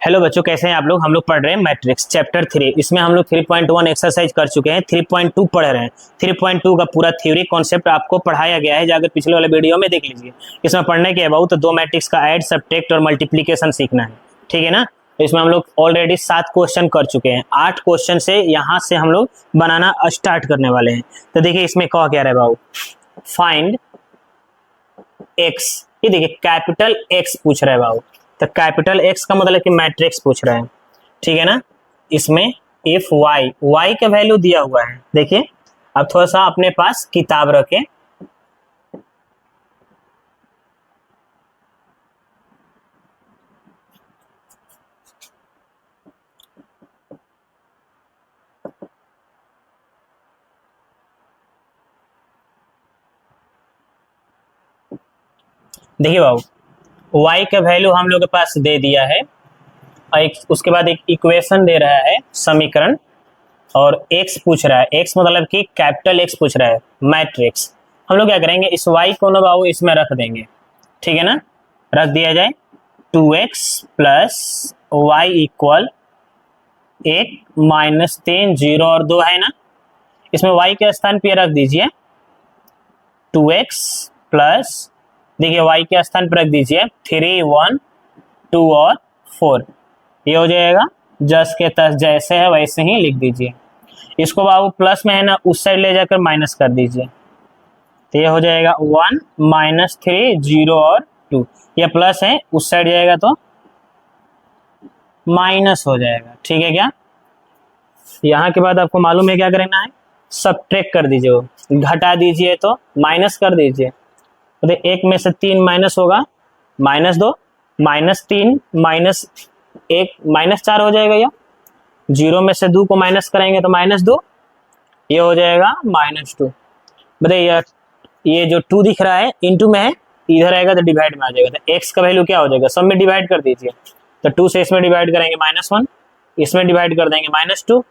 Hello बच्चों, कैसे हैं आप लोग। हम लोग पढ़ रहे हैं मैट्रिक्स चैप्टर 3। इसमें हम लोग 3.1 एक्सरसाइज कर चुके हैं, 3.2 पढ़ रहे हैं। 3.2 का पूरा थ्योरी कॉन्सेप्ट आपको पढ़ाया गया है, जाकर पिछले वाले वीडियो में देख लीजिए। इसमें पढ़ने के अबाउट दो मैट्रिक्स का ऐड, सब्ट्रैक्ट और मल्टीप्लीकेशन सीखना है, ठीक है ना। इसमें हम लोग ऑलरेडी 7 क्वेश्चन कर चुके हैं। 8 क्वेश्चन से यहाँ से हम लोग बनाना स्टार्ट करने वाले हैं। तो देखिए इसमें कहा क्या रहा है बाबू, फाइंड एक्स। ये देखिए कैपिटल एक्स पूछ रहा है बाबू। तो कैपिटल एक्स का मतलब कि मैट्रिक्स पूछ रहा है, ठीक है ना। इसमें इफ वाई, वाई का वैल्यू दिया हुआ है। देखिए अब थोड़ा सा अपने पास किताब रखें। देखिए बाबू, y का वैल्यू हम लोग के पास दे दिया है और उसके बाद एक इक्वेशन दे रहा है, समीकरण, और x पूछ रहा है। x मतलब कि कैपिटल x पूछ रहा है, मैट्रिक्स। हम लोग क्या करेंगे, इस y को ना बाबू इसमें रख देंगे, ठीक है ना। रख दिया जाए 2x plus Y equal 1 minus 3 0 और 2 है ना। इसमें y के स्थान पे रख दीजिए 2x प्लस, देखिए y के स्थान पर रख दीजिए 3 1 2 और 4। ये हो जाएगा जस के तस, जैसे है वैसे ही लिख दीजिए। इसको बाबू प्लस में है ना, उस साइड ले जाकर माइनस कर दीजिए। तो ये हो जाएगा 1 माइनस 3 0 और 2। ये प्लस है, उस साइड जाएगा तो माइनस हो जाएगा, ठीक है क्या। यहाँ के बाद आपको मालूम है क्या करना है, सब्ट्रैक्ट कर दीजिए, वो घटा दीजिए तो माइनस कर दीजिए। तो 1 में से 3 माइनस होगा, -2 -3 -1 -4 हो जाएगा। या 0 में से 2 को माइनस करेंगे तो -2, ये हो जाएगा -2। बताइए ये जो 2 दिख रहा है इंटू में है, इधर आएगा तो डिवाइड में आ जाएगा। तो x का वैल्यू क्या हो जाएगा, सब में डिवाइड कर दीजिए। तो 2 से इसमें डिवाइड करेंगे -1, इसमें डिवाइड कर देंगे -2,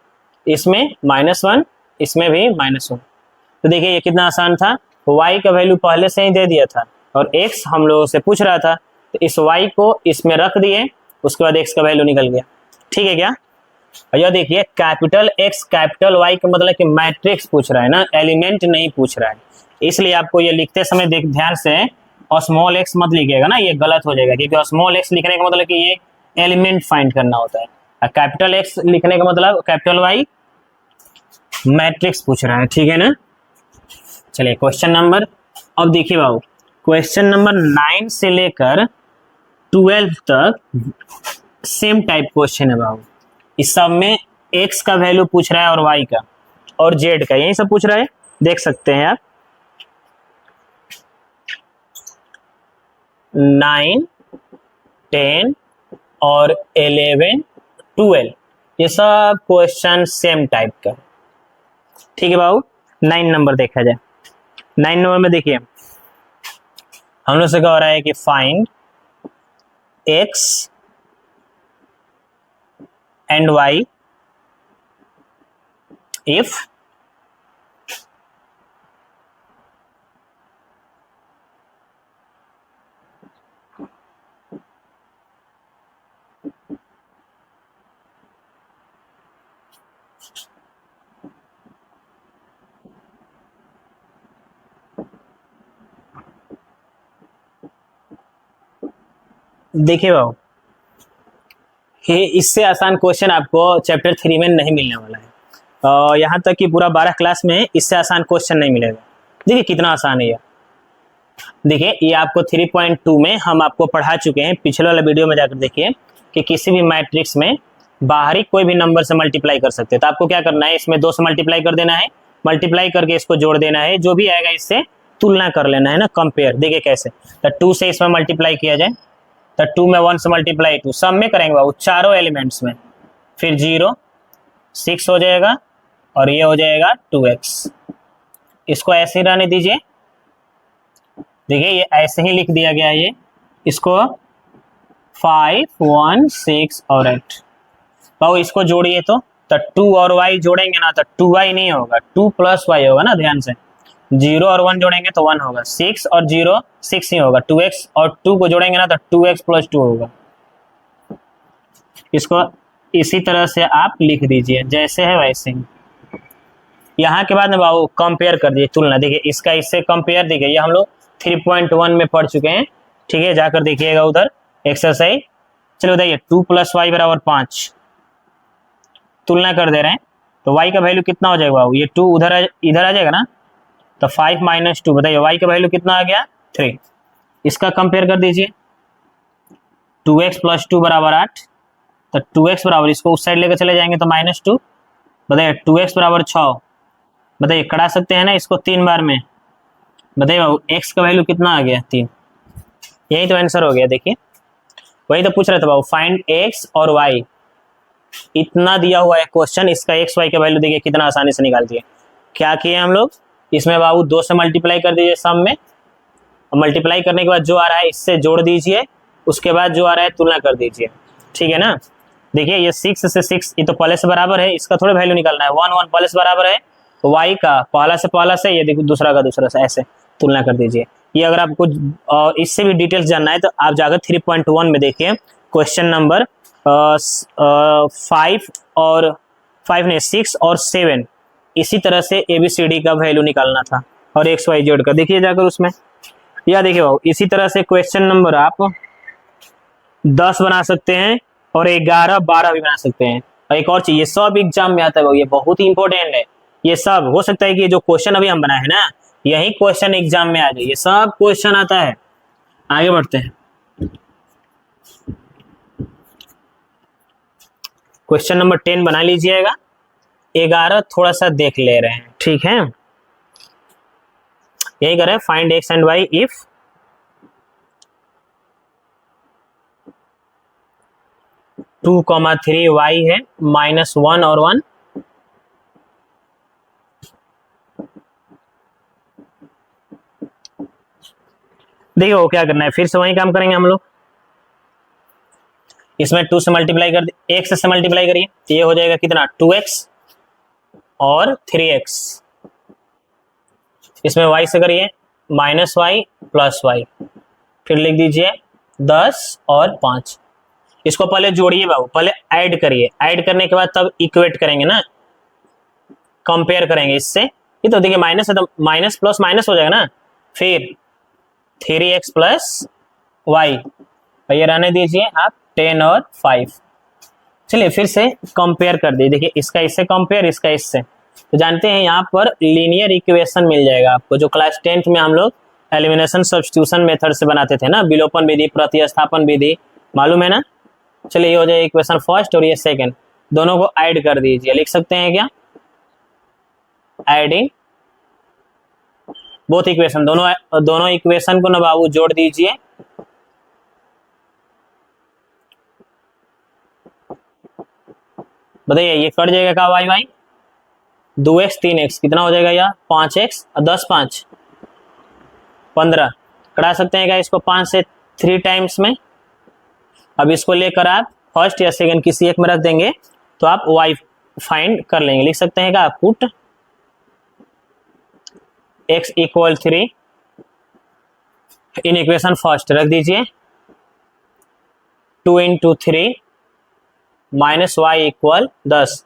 इसमें -1, इसमें भी -1। तो देखिए ये कितना आसान था। y का वैल्यू पहले से ही दे दिया था और x हम लोगों से पूछ रहा था, तो इस y को इसमें रख दिए, उसके बाद x का वैल्यू निकल गया, ठीक है क्या। और यह देखिए कैपिटल x कैपिटल y का मतलब कि मैट्रिक्स पूछ रहा है ना, एलिमेंट नहीं पूछ रहा है। इसलिए आपको ये लिखते समय ध्यान से स्मॉल x मत लिखिएगा ना, ये गलत हो जाएगा, क्योंकि स्मॉल x लिखने का मतलब कि ये एलिमेंट फाइंड करना होता है, और कैपिटल x लिखने का मतलब कैपिटल y मैट्रिक्स पूछ रहा है, ठीक है ना। चलिए क्वेश्चन नंबर, अब देखिए बाबू क्वेश्चन नंबर 9 से लेकर 12 तक सेम टाइप क्वेश्चन है बाबू। इस सब में x का वैल्यू पूछ रहा है और y का और z का, यही सब पूछ रहा है, देख सकते हैं आप। 9 10 और 11 12 ये सब क्वेश्चन सेम टाइप का, ठीक है बाबू। 9 नंबर देखा जाए, 9 नंबर में देखिए हम लोग से क्या हो रहा है कि find x and y if देखिए बाबू, ये इससे आसान क्वेश्चन आपको चैप्टर 3 में नहीं मिलने वाला है। यहाँ तक कि पूरा 12 क्लास में इससे आसान क्वेश्चन नहीं मिलेगा। देखिए कितना आसान है ये। देखिए ये आपको 3.2 में हम आपको पढ़ा चुके हैं, पिछले वाले वीडियो में जाकर देखिए कि किसी भी मैट्रिक्स में बाहरी कोई भी नंबर से मल्टीप्लाई कर सकते हैं। तो आपको क्या करना है, इसमें 2 से मल्टीप्लाई कर देना है, मल्टीप्लाई करके इसको जोड़ देना है, जो भी आएगा इससे तुलना कर लेना है ना, कंपेयर। देखिए कैसे, तो 2 से इसमें मल्टीप्लाई किया जाए तो 2 में 1 से मल्टीप्लाई 2, सब में करेंगे बाबू चारों एलिमेंट्स में, फिर 0 6 हो जाएगा और ये हो जाएगा 2x। इसको ऐसे ही रहने दीजिए। देखिए ये ऐसे ही लिख दिया गया है, ये इसको 5 1 6 और 8 बाबू इसको जोड़िए तो 2 और y जोड़ेंगे ना तो 2y नहीं होगा, 2 प्लस y होगा ना, ध्यान से। 0 और 1 जोड़ेंगे तो 1 होगा, 6 और 0 6 ही होगा, 2x और 2 को जोड़ेंगे ना तो 2x प्लस 2 होगा। इसको इसी तरह से आप लिख दीजिए, जैसे है वैसे ही। यहाँ के बाद ना बाबू कंपेयर कर दीजिए, तुलना। देखिए इसका इससे कंपेयर, देखिए ये हम लोग 3.1 में पढ़ चुके हैं, ठीक है। जाकर देखिएगा उधर एक्सरसाइज। चलो बताइए 2 + y = 5, तुलना कर दे रहे हैं, तो y का वैल्यू कितना हो जाएगा बाबू? ये 2 इधर आ जाएगा ना, तो 5 - 2, बताइए y का वैल्यू कितना आ गया? 3। इसका कंपेयर कर दीजिए, 2x + 2 = 8, तो 2x बराबर, इसको उस साइड लेकर चले जाएंगे तो -2, बताइए 2x = 6, बताइए करा सकते हैं ना इसको 3 बार में, बताइए बाबू x का वैल्यू कितना आ गया? 3। यही तो आंसर हो गया। देखिए वही तो पूछ रहे थे बाबू, फाइंड x और y। इतना दिया हुआ है क्वेश्चन, इसका x y का वैल्यू देखिए कितना आसानी से निकाल दिए। क्या किए हम लोग, इसमें बाबू 2 से मल्टीप्लाई कर दीजिए सम में, मल्टीप्लाई करने के बाद जो आ रहा है इससे जोड़ दीजिए, उसके बाद जो आ रहा है तुलना कर दीजिए, ठीक है ना। देखिए ये 6 से 6, ये तो पहले से बराबर है, इसका थोड़ा वैल्यू निकालना है। 1 पहले से बराबर है, तो y का पहला से पहला से, ये देखो दूसरा का दूसरा से, ऐसे तुलना कर दीजिए। ये अगर आपको इससे भी डिटेल्स जानना है तो आप जाकर 3.1 में देखिए, क्वेश्चन नंबर 6 और 7, इसी तरह से ABCD का वैल्यू निकालना था और XYZ का। देखिए जाकर उसमें, या देखिए बाबू इसी तरह से क्वेश्चन नंबर आप 10 बना सकते हैं और 11, 12 भी बना सकते हैं। और एक और चीज, ये सब एग्जाम में आता है, ये बहुत ही इंपॉर्टेंट है। ये सब हो सकता है कि जो क्वेश्चन अभी हम बनाए हैं ना, यही क्वेश्चन एग्जाम में आ जाए, ये सब क्वेश्चन आता है। आगे बढ़ते हैं, क्वेश्चन नंबर 10 बना लीजिएगा। 11 थोड़ा सा देख ले रहे हैं, ठीक है। यही करें, find x and y if 2, 3 y है, -1 और 1, देखिए क्या करना है, फिर से वही काम करेंगे हम लोग। इसमें 2 से मल्टीप्लाई कर, x से मल्टीप्लाई करिए, ये हो जाएगा कितना? 2x और 3x। इसमें y से करिए, -y + y, फिर लिख दीजिए 10 और 5। इसको पहले जोड़िए बाबू, पहले ऐड करिए, ऐड करने के बाद तब इक्वेट करेंगे ना, कंपेयर करेंगे इससे। ये तो देखिए माइनस है तो माइनस प्लस माइनस हो जाएगा ना, फिर 3x + y, ये रहने दीजिए आप 10 और 5। चलिए फिर से कंपेयर कर दिए, देखिए इसका इससे कंपेयर, इसका इससे, तो जानते हैं यहाँ पर लीनियर इक्वेशन मिल जाएगा आपको, जो क्लास 10th में हम लोग एलिमिनेशन सब्स्टिट्यूशन मेथड से बनाते थे ना, विलोपन विधि, प्रतिस्थापन विधि, मालूम है ना। चलिए ये हो जाए इक्वेशन फर्स्ट और ये सेकंड, दोनों को ऐड कर दीजिए। लिख सकते हैं क्या? एडिंग बोथ इक्वेशन, दोनों इक्वेशन को ना बाबू जोड़ दीजिए। बताइए ये कट जाएगा का वाई वाई, 2x 3x कितना हो जाएगा यार? 5x और 10 5 15, कटा सकते हैं क्या इसको 5 से 3 टाइम्स में। अब इसको लेकर आप फर्स्ट या सेकंड किसी एक में रख देंगे तो आप y फाइंड कर लेंगे। लिख सकते हैं क्या? Put x = 3 in equation first रख दीजिए, 2 × 3 -y = 10,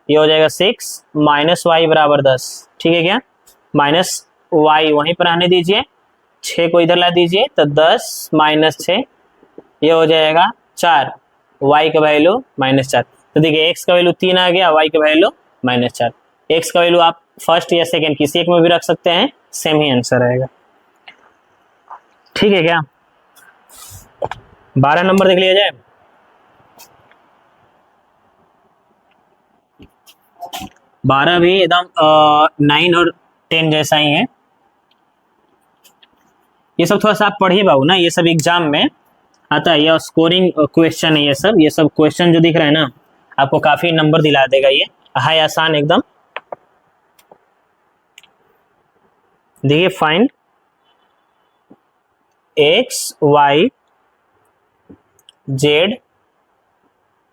ये हो जाएगा 6 -y = 10, ठीक है क्या? -y वहीं पर आने दीजिए, 6 को इधर ला दीजिए तो 10 - 6, ये हो जाएगा 4, y का वैल्यू -4। तो देखिए x का वैल्यू 3 आ गया, y का वैल्यू -4। x का वैल्यू आप फर्स्ट या सेकंड किसी एक में भी रख सकते हैं, सेम ही आंसर आएगा, ठीक है क्या? 12 नंबर देख लिया जाए। 12 भी एकदम 9 और 10 जैसा ही है। ये सब थोड़ा सा आप पढ़िए बाबू ना, ये सब एग्जाम में आता है, ये स्कोरिंग क्वेश्चन है, ये सब क्वेश्चन जो दिख रहा है ना, आपको काफी नंबर दिला देगा। ये है आसान एकदम। देखिए find x y z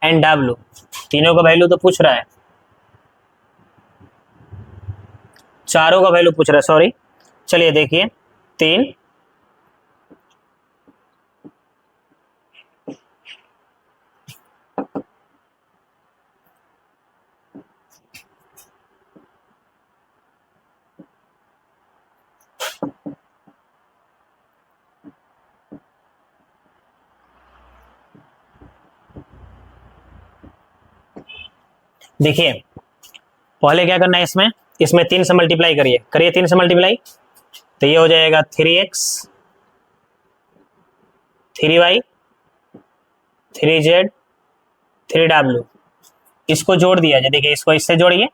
and w, तीनों का वैल्यू तो पूछ रहा है, चारों का वैल्यू पूछ रहा है, सॉरी। चलिए देखिए 3 - देखिए पहले क्या करना है, इसमें 3 से मल्टीप्लाई करिए 3 से मल्टीप्लाई, तो ये हो जाएगा 3x 3y 3z 3w। इसको जोड़ दिया जाए, देखिए इसको इससे जोड़िए,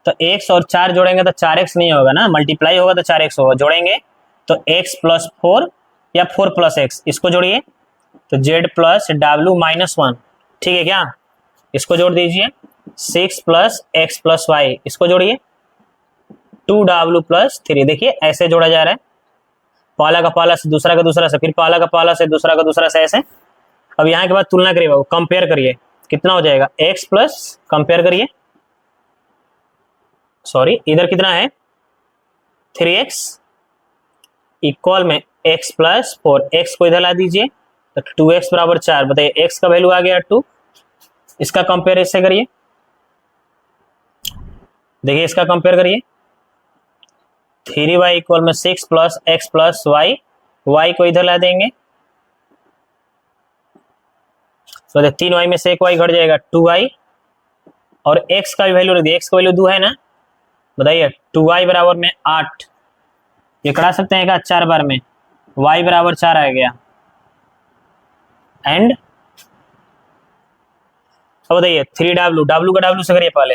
तो x और 4 जोड़ेंगे तो 4x नहीं होगा ना, मल्टीप्लाई होगा तो 4x होगा, जोड़ेंगे तो x प्लस 4 या 4 प्लस x, इसको जोड़िए तो z प्लस w माइनस 1, ठीक है क्या। इसको जोड़ दीजिए 6 प्लस x प्लस वाई, इसको जोड़िए 2w प्लस 3। देखिए ऐसे जोड़ा जा रहा है, पहला का पहला से दूसरा का दूसरा से, फिर पहला का पहला से दूसरा का दूसरा से, ऐसे। अब यहाँ के बाद तुलना करिए बाबू, कंपेयर करिए, कितना हो जाएगा x प्लस, कंपेयर करिए, सॉरी इधर कितना है 3x इक्वल में x प्लस 4, x को इधर ला दीजिए तो 2x बराबर 4। बताइए x का वैल्यू आ गया 2, इसका कंपेयर इससे करिए, देखिए इसका कंपेयर करिए 3y इक्वल में 6 plus x plus y, y को इधर ला देंगे तो 3y में से 1y घट जाएगा 2y, और x का भी वैल्यू रख दिए, x का वैल्यू 2 है ना, बताइए 2y बराबर में 8, ये करा सकते हैं क्या 4 बार में, y बराबर 4 आ गया। एंड अब बताइए 3w, w का w से करिए पहले,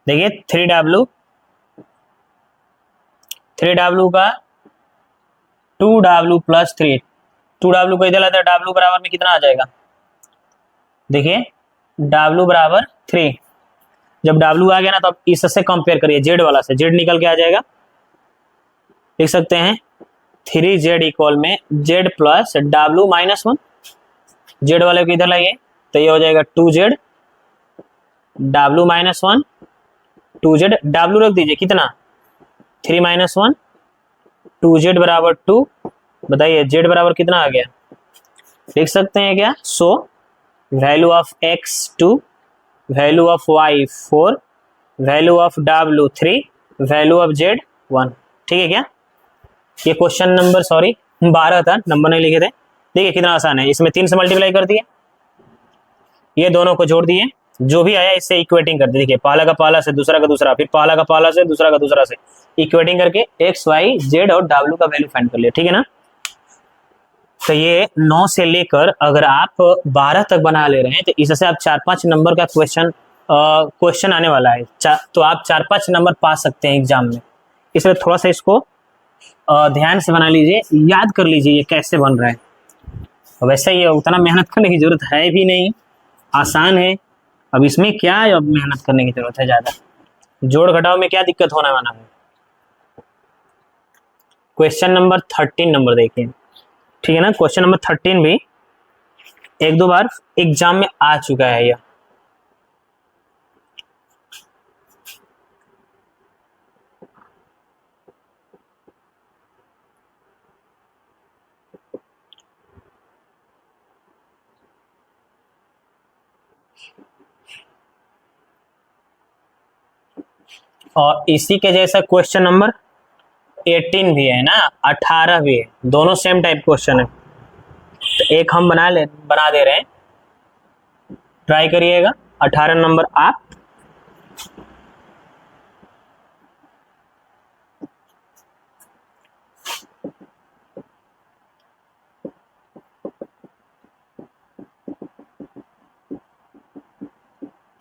देखिए 3w का 2w प्लस 3, 2w को इधर लाते हैं, w बराबर में कितना आ जाएगा, देखिए w बराबर 3। जब w आ गया ना तो अब इससे कंपेयर करिए, z वाला से, z निकल के आ जाएगा, लिख सकते हैं 3z इक्वल में z plus w minus 1, z वाले को इधर लाइए तो ये हो जाएगा 2z w minus 1, 2z w रख दीजिए कितना 3 माइनस 1, 2z बराबर 2। बताइए z बराबर कितना आ गया, लिख सकते हैं क्या, so value of x 2, value of y 4, value of w 3, value of z 1, ठीक है क्या। ये क्वेश्चन नंबर 12 था, नंबर नहीं लिखे थे। देखिए कितना आसान है, इसमें 3 से मल्टीप्लाई कर दिए, ये दोनों को जोड़ दिए, जो भी आया इससे इक्वेटिंग कर दिए, देखिए पहला का पहला से दूसरा का दूसरा, फिर पहला का पहला से दूसरा का दूसरा से, इक्वेटिंग करके x y z और w का वैल्यू फाइंड कर लिया, ठीक है ना। तो ये 9 से लेकर अगर आप 12 तक बना ले रहे हैं तो इससे आप 4-5 नंबर का क्वेश्चन आने वाला है, तो आप 4-5 नंबर पा सकते हैं एग्जाम में। इसलिए थोड़ा सा इसको ध्यान से बना लीजिए, याद कर लीजिए ये कैसे बन रहा है। वैसे ये उतना मेहनत करने की जरूरत है भी नहीं, आसान है। अब इसमें क्या है, अब मेहनत करने की जरूरत है ज्यादा, जोड़ घटाव में क्या दिक्कत होने वाला है। क्वेश्चन नंबर 13 नंबर देखिए, ठीक है ना। क्वेश्चन नंबर 13 भी 1-2 बार एग्जाम में आ चुका है यह। और इसी के जैसा क्वेश्चन नंबर 18 भी है ना, 18 भी है, दोनों सेम टाइप क्वेश्चन है। तो एक हम बना दे रहे हैं, ट्राई करिएगा। 18 नंबर आप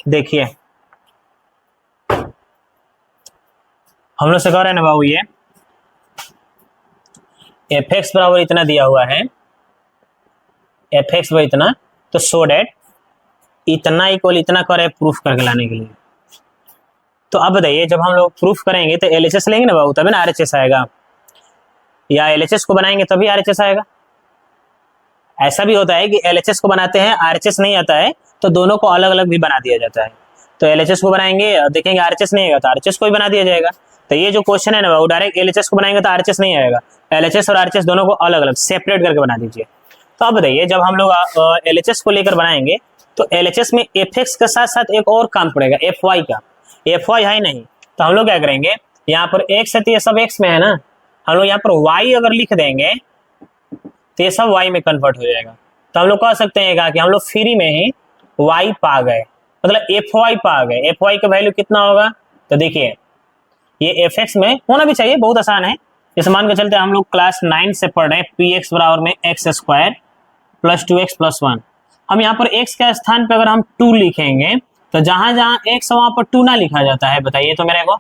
देखिए, हम लोग से कह रहे हैं ना बाबू, ये fx बराबर इतना दिया हुआ है, fx बराबर इतना, तो सो डेट इतना इक्वल इतना करे प्रूफ करके लाने के लिए। तो अब बताइए जब हम लोग प्रूफ करेंगे तो LHS लेंगे ना बाबू, तभी ना RHS आएगा, या LHS को बनाएंगे तभी RHS आएगा। ऐसा भी होता है कि LHS को बनाते हैं, RHS नहीं आता है, तो दोनों को अलग अलग भी बना दिया जाता है। तो LHS को बनाएंगे, देखेंगे RHS नहीं आएगा तो RHS को भी बना दिया जाएगा। तो ये जो क्वेश्चन है ना वो डायरेक्ट LHS को बनाएंगे तो RHS नहीं आएगा, LHS और RHS दोनों को अलग अलग सेपरेट करके बना दीजिए। तो अब बताइए जब हम लोग LHS को लेकर बनाएंगे तो LHS में fx के साथ साथ एक और काम पड़ेगा fy का, fy है नहीं, तो हम लोग क्या करेंगे, यहाँ पर x है तो ये सब x में है ना, हम लोग यहाँ पर y अगर लिख देंगे तो ये सब y में कन्वर्ट हो जाएगा। तो हम लोग कह सकते हैं कि हम लोग फ्री में ही y पा गए, मतलब एफ वाई पा गए। एफ वाई का वैल्यू कितना होगा, तो देखिए ये एफ एक्स में होना भी चाहिए, बहुत आसान है। जैसे मान के चलते हम लोग क्लास 9 से पढ़ रहे हैं, पी एक्स बराबर में x square plus 2x plus 1। हम यहाँ पर x के स्थान पर अगर हम 2 लिखेंगे तो जहां जहां x वहां पर 2 ना लिखा जाता है, बताइए तो मेरे को।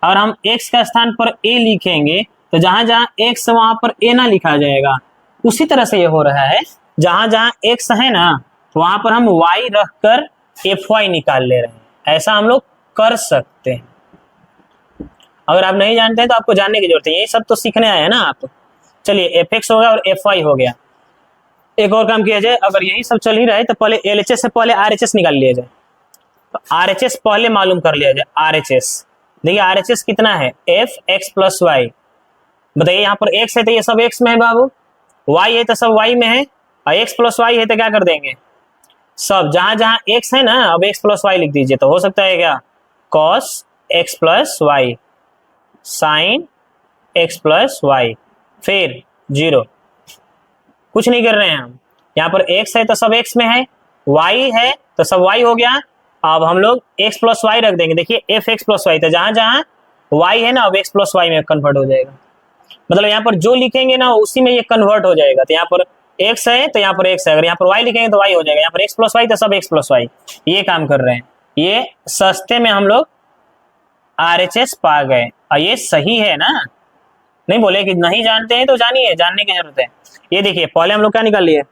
अगर हम x के स्थान पर a लिखेंगे तो जहां जहां x वहां पर a ना लिखा जाएगा। उसी तरह से ये हो रहा है, जहां जहां x है ना तो वहां पर हम y रखकर fy निकाल ले रहे हैं। ऐसा हम लोग कर सकते हैं। अगर आप नहीं जानते हैं तो आपको जानने की जरूरत है, यही सब तो सीखने आए हैं ना आप। चलिए fx हो गया और fy हो गया। एक और काम किया जाए, अगर यही सब चल ही रहा है तो पहले LHS से पहले RHS निकाल लिया जाए। तो RHS पहले मालूम कर लिया जाए। RHS देखिए RHS कितना है, एफ एक्स प्लस वाई। बताइए यहाँ पर x है तो ये सब x में है बाबू, y है तो सब y में है, और x प्लस वाई है तो क्या कर देंगे, सब जहां जहां x है ना अब x प्लस वाई लिख दीजिए। तो हो सकता है क्या, cos x plus y, sine x plus y, फिर 0। कुछ नहीं कर रहे हैं हम, यहाँ पर x है तो सब x में है, y है तो सब y हो गया। अब हम लोग x प्लस वाई रख देंगे। देखिए एफ एक्स प्लस वाई, तो जहां जहां y है ना अब x प्लस वाई में कन्वर्ट हो जाएगा। मतलब यहाँ पर जो लिखेंगे ना उसी में ये कन्वर्ट हो जाएगा। तो यहाँ पर x है तो यहाँ पर x है, अगर यहाँ पर y लिखेंगे तो y हो जाएगा। यहाँ पर x प्लस वाई तो सब x प्लस वाई, ये काम कर रहे हैं। ये सस्ते में हम लोग RHS पा गए, और ये सही है ना। नहीं बोले कि नहीं जानते हैं तो जानिए, जानने की जरूरत है। ये देखिए पहले हम लोग क्या निकाल लिए,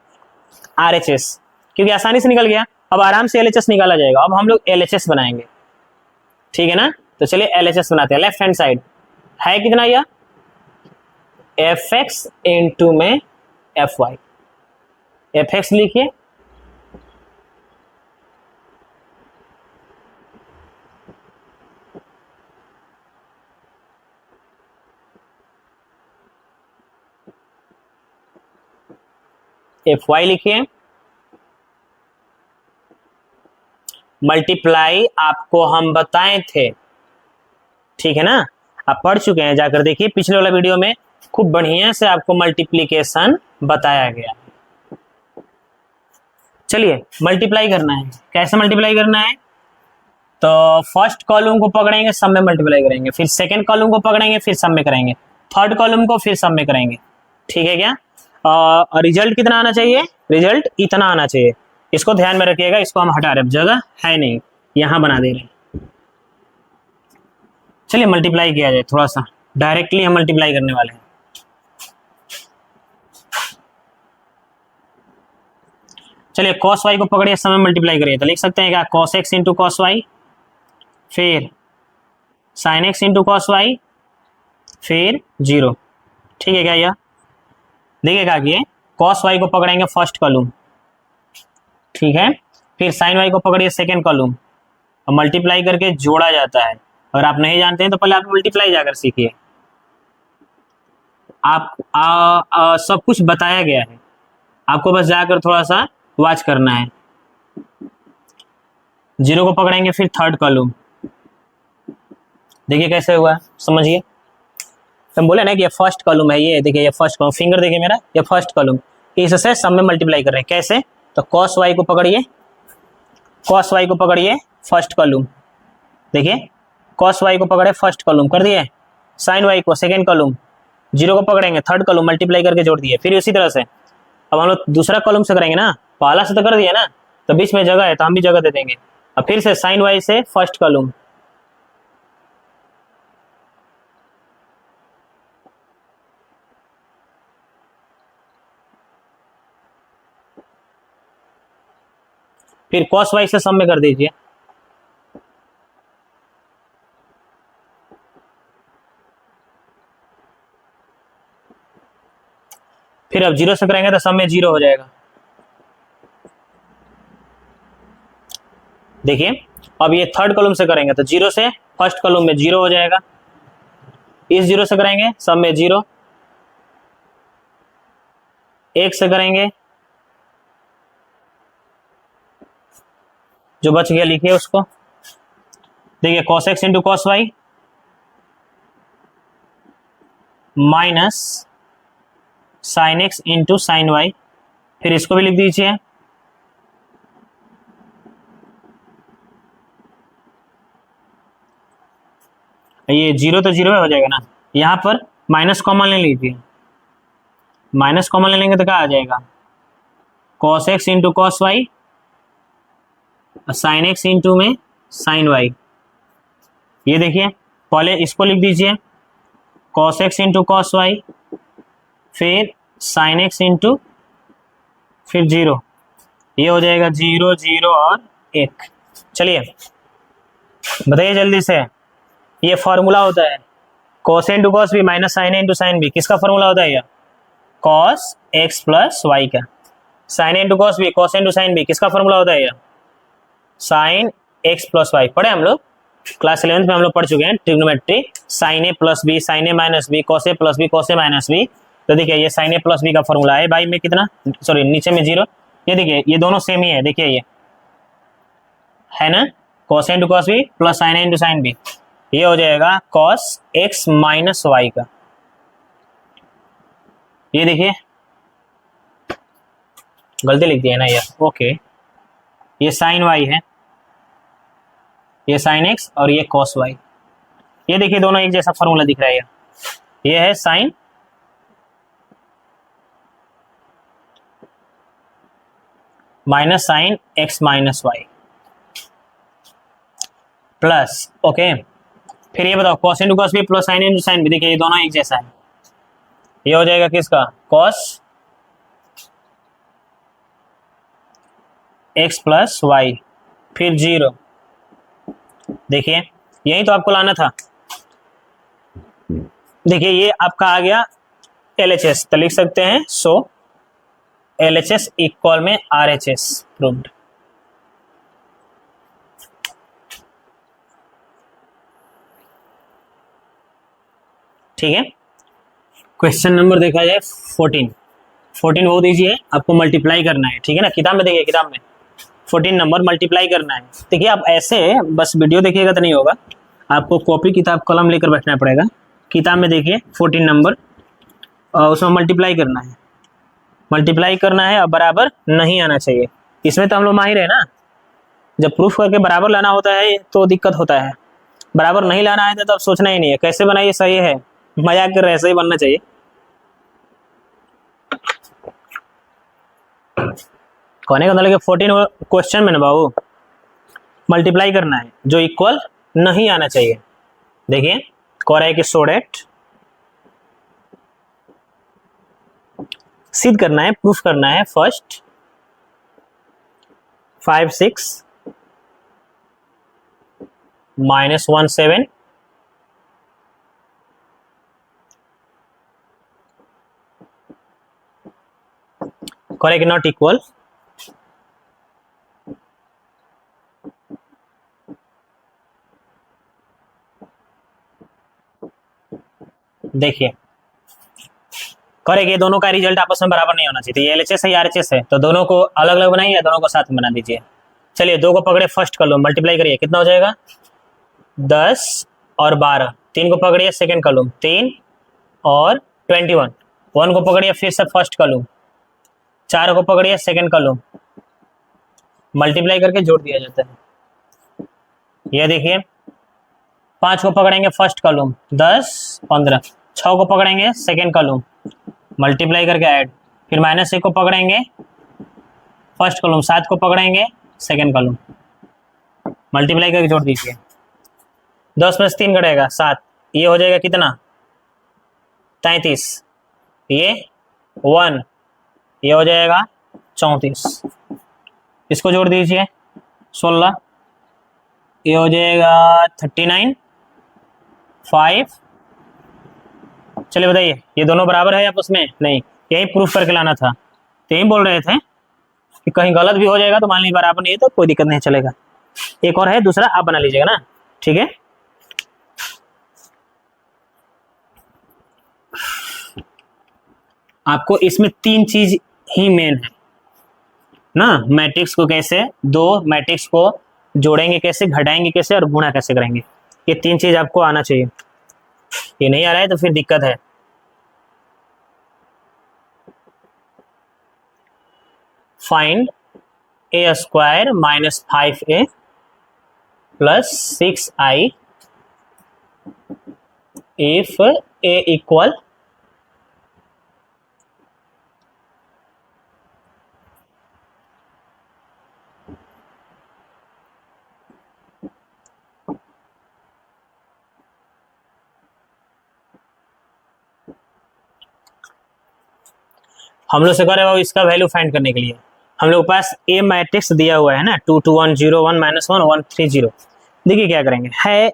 RHS, क्योंकि आसानी से निकल गया। अब आराम से LHS निकाला जाएगा। अब हम लोग LHS बनाएंगे, ठीक है ना। तो चलिए LHS बनाते हैं। लेफ्ट हैंड साइड है कितना, यह एफ एक्स इंटू में एफ वाई। एफ एक्स लिखिए, एफ वाई लिखिए, मल्टीप्लाई आपको हम बताए थे, ठीक है ना। आप पढ़ चुके हैं, जाकर देखिए पिछले वाला वीडियो में खूब बढ़िया से आपको मल्टीप्लीकेशन बताया गया। चलिए मल्टीप्लाई करना है, कैसे मल्टीप्लाई करना है, तो फर्स्ट कॉलम को पकड़ेंगे सब में मल्टीप्लाई करेंगे, फिर सेकंड कॉलम को पकड़ेंगे फिर सब में करेंगे, थर्ड कॉलम को फिर सब में करेंगे, ठीक है क्या। रिजल्ट कितना आना चाहिए, रिजल्ट इतना आना चाहिए। इसको ध्यान में रखिएगा, इसको हम हटा रहे, जगह है नहीं, यहां बना दे रहे हैं। चलिए मल्टीप्लाई किया जाए, थोड़ा सा डायरेक्टली हम मल्टीप्लाई करने वाले हैं। चलिए cos y को पकड़िए, समय मल्टीप्लाई करिए, तो लिख सकते हैं क्या, cos x into cos y, फिर sin x into cos y, फिर 0, ठीक है क्या। यह देखिए क्या किए, cos y को पकड़ेंगे फर्स्ट कॉलम, ठीक है, फिर sin y को पकड़िए सेकेंड कॉलम, और मल्टीप्लाई करके जोड़ा जाता है। अगर आप नहीं जानते हैं तो पहले आप मल्टीप्लाई जाकर सीखिए। आप सब कुछ बताया गया है, आपको बस जाकर थोड़ा सा वॉच करना है। 0 को पकड़ेंगे फिर थर्ड कॉलम, देखिए कैसे हुआ, समझिए। हम बोले ना कि ये फर्स्ट कॉलम है, ये देखिए ये फर्स्ट कॉलम, फिंगर देखिए मेरा, ये फर्स्ट कॉलम, इससे सब में मल्टीप्लाई कर रहे हैं। कैसे, तो cos y को पकड़िए, cos y को पकड़िए फर्स्ट कॉलम, देखिए cos y को पकड़े फर्स्ट कॉलम कर दिए, sin y को सेकेंड कॉलम, 0 को पकड़ेंगे थर्ड कॉलम, मल्टीप्लाई करके जोड़ दिए। फिर उसी तरह से अब हम लोग दूसरा कॉलम से करेंगे ना, पहला से तो कर दिया ना, तो बीच में जगह है तो हम भी जगह दे देंगे। अब फिर से sin y से फर्स्ट कॉलम, फिर cos y से सब में कर दीजिए, फिर अब 0 से करेंगे तो सब में 0 हो जाएगा। देखिए अब ये थर्ड कॉलम से करेंगे तो 0 से फर्स्ट कॉलम में 0 हो जाएगा, इस 0 से करेंगे सब में 0, 1 से करेंगे जो बच गया लिखिए उसको, देखिए cos x into cos y minus sin x into sine y, फिर इसको भी लिख दीजिए, ये जीरो तो जीरो हो जाएगा ना, यहाँ पर माइनस कॉमन ले लीजिए, माइनस कॉमन ले लेंगे तो क्या आ जाएगा, cos x into cos y, sine x into में साइन वाई। ये देखिए पहले इसको लिख दीजिए, cos x into cos y, फिर साइन एक्स इंटू फिर जीरो, ये हो जाएगा जीरो जीरो और एक। चलिए बताइए जल्दी से, ये फॉर्मूला होता है cos into cos B minus sine into sine B, किसका फॉर्मूला होता है ये, कॉस एक्स प्लस वाई का। Sine into cos B, cos into sine B, किसका फॉर्मूला होता है ये, साइन एक्स प्लस वाई। पढ़े हम लोग क्लास 11th में हम लोग पढ़ चुके हैं trigonometry, sign A plus B, sign A minus B, cos A plus B, cos A minus B. तो देखिए ये साइन ए प्लस बी का फॉर्मूला है, बाई में कितना, सॉरी नीचे में जीरो, ये देखिए ये दोनों सेम ही है, देखिए ये है ना, cos into cos B plus sine A into sine B, ये हो जाएगा कॉस एक्स माइनस वाई का। ये देखिए गलती लिख दी है ना ये, ओके, ये साइन वाई है, ये साइन एक्स और ये कॉस वाई। ये देखिए दोनों एक जैसा फॉर्मूला दिख रहा है, ये है sine minus sine x minus y plus, okay, फिर ये बताओ cos into cos B plus sine into sine B, देखिए ये दोनों एक जैसा है, ये हो जाएगा किसका, कॉस एक्स प्लस वाई, फिर जीरो। देखिए यही तो आपको लाना था, देखिए ये आपका आ गया LHS, तो लिख सकते हैं सो LHS इक्वल में RHS प्रूव्ड। ठीक है, क्वेश्चन नंबर देखा जाए 14 वो दीजिए, आपको मल्टीप्लाई करना है, ठीक है ना, किताब में देखिए, किताब में 14 नंबर मल्टीप्लाई करना है। देखिए आप ऐसे बस वीडियो देखिएगा तो नहीं होगा, आपको कॉपी किताब कलम लेकर बैठना पड़ेगा। किताब में देखिए 14 नंबर, उसमें मल्टीप्लाई करना है, मल्टीप्लाई करना है और बराबर नहीं आना चाहिए। इसमें तो हम लोग माहिर है ना, जब प्रूफ करके बराबर लाना होता है तो दिक्कत होता है, बराबर नहीं लाना है तो अब सोचना ही नहीं है कैसे बनाइए, सही है, मजाक कर रहे ऐसे ही बनना चाहिए। कहने का मतलब 14 क्वेश्चन में ना बाबू मल्टीप्लाई करना है जो इक्वल नहीं आना चाहिए। देखिए कह रहा है कि सो डेट सिद्ध करना है, प्रूफ करना है, first 5 6 minus 1 7 correct not equal, देखिए करेक्ट, ये दोनों का रिजल्ट आपस में बराबर नहीं होना चाहिए, तो ये LHS है, RHS है, तो दोनों को अलग अलग बनाइए, दोनों को साथ में बना दीजिए। चलिए दो को पकड़े फर्स्ट कर लो, मल्टीप्लाई करिए, कितना हो जाएगा 10 और 12, 3 को पकड़िए सेकेंड कर लो 3 और 21, 1 को पकड़िए फिर से फर्स्ट कर लो, 4 को पकड़िए सेकेंड कर लो, मल्टीप्लाई करके जोड़ दिया जाता है। ये देखिए 5 को पकड़ेंगे फर्स्ट कॉलम 10 15, 6 को पकड़ेंगे सेकेंड कॉलम मल्टीप्लाई करके ऐड, फिर -1 को पकड़ेंगे फर्स्ट कॉलम, 7 को पकड़ेंगे सेकेंड कॉलम मल्टीप्लाई करके जोड़ दीजिए, 10 में से 3 घटेगा 7, ये हो जाएगा कितना 33, ये 1, ये हो जाएगा 34, इसको जोड़ दीजिए 16, ये हो जाएगा 39 5। चलिए बताइए ये दोनों बराबर है आपस में, नहीं, यही प्रूफ करके लाना था, तो यही बोल रहे थे कि कहीं गलत भी हो जाएगा तो मान लीजिए बराबर नहीं है तो कोई दिक्कत नहीं, चलेगा। एक और है दूसरा, आप बना लीजिएगा ना, ठीक है। आपको इसमें 3 चीज ही मेन है ना, मैट्रिक्स को कैसे, दो मैट्रिक्स को जोड़ेंगे कैसे, घटाएंगे कैसे और गुणा कैसे करेंगे, ये 3 चीज आपको आना चाहिए। ये नहीं आ रहा है तो फिर दिक्कत है। Find a square minus 5a plus 6i if A equal हम लोग से कह रहे हो इसका वैल्यू फाइंड करने के लिए हम लोग के पास ए मैट्रिक्स दिया हुआ है ना 2 2 1 0 1 -1 1 3 0। देखिए क्या करेंगे, है